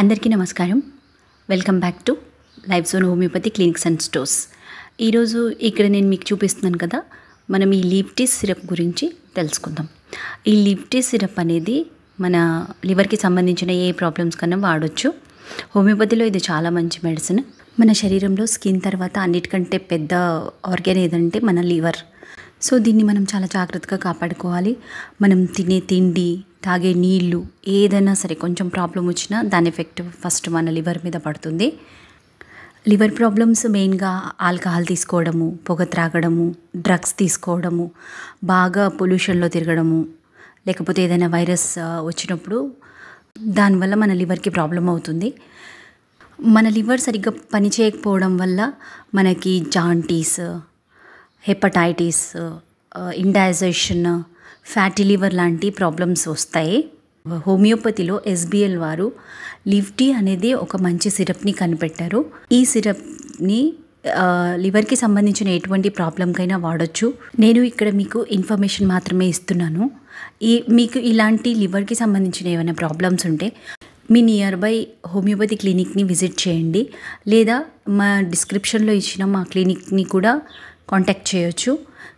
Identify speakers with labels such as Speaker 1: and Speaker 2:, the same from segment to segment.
Speaker 1: అందరికీ నమస్కారం. Welcome back to life zone homeopathy clinics and stores. ఈరోజు ఇక్కడ నేను మీకు చూపిస్తున్నాను కదా, మనం ఈ లీఫ్ టీ సిరప్ గురించి తెలుసుకుందాం. ఈ లీఫ్ టీ సిరప్ అనేది మన లివర్కి సంబంధించిన ఏ ప్రాబ్లమ్స్ కన్నా వాడచ్చు. హోమియోపతిలో ఇది చాలా మంచి మెడిసిన్. మన శరీరంలో స్కిన్ తర్వాత అన్నిటికంటే పెద్ద ఆర్గాన్ ఏదంటే మన లివర్. సో దీన్ని మనం చాలా జాగ్రత్తగా కాపాడుకోవాలి. మనం తినే తిండి, తాగే నీళ్ళు ఏదైనా సరే కొంచెం ప్రాబ్లం వచ్చినా దాని ఎఫెక్ట్ ఫస్ట్ మన లివర్ మీద పడుతుంది. లివర్ ప్రాబ్లమ్స్ మెయిన్గా ఆల్కహాల్ తీసుకోవడము, పొగ త్రాగడము, డ్రగ్స్ తీసుకోవడము, బాగా పొల్యూషన్లో తిరగడము, లేకపోతే ఏదైనా వైరస్ వచ్చినప్పుడు దానివల్ల మన లివర్కి ప్రాబ్లం అవుతుంది. మన లివర్ సరిగ్గా పనిచేయకపోవడం వల్ల మనకి జాంటీస్, హెపటైటిస్, ఇండైజెషన్, ఫ్యాటీ లివర్ లాంటి ప్రాబ్లమ్స్ వస్తాయి. హోమియోపతిలో ఎస్బిఎల్ వారు లీఫ్ టీ అనేది ఒక మంచి సిరప్ని కనిపెట్టారు. ఈ సిరప్ని లివర్కి సంబంధించిన ఎటువంటి ప్రాబ్లంకైనా వాడచ్చు. నేను ఇక్కడ మీకు ఇన్ఫర్మేషన్ మాత్రమే ఇస్తున్నాను. మీకు ఇలాంటి లివర్కి సంబంధించిన ఏమైనా ప్రాబ్లమ్స్ ఉంటే మీ నియర్ బై హోమియోపతి క్లినిక్ని విజిట్ చేయండి, లేదా మా డిస్క్రిప్షన్లో ఇచ్చిన మా క్లినిక్ని కూడా కాంటాక్ట్ చేయొచ్చు.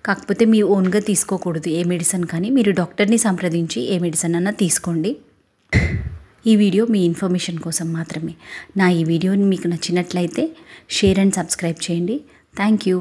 Speaker 1: కాకపోతే మీ ఓన్గా తీసుకోకూడదు ఏ మెడిసిన్ కానీ, మీరు డాక్టర్ని సంప్రదించి ఏ మెడిసిన్ అన్నా తీసుకోండి. ఈ వీడియో మీ ఇన్ఫర్మేషన్ కోసం మాత్రమే. నా ఈ వీడియోని మీకు నచ్చినట్లయితే షేర్ అండ్ సబ్స్క్రైబ్ చేయండి. Thank you.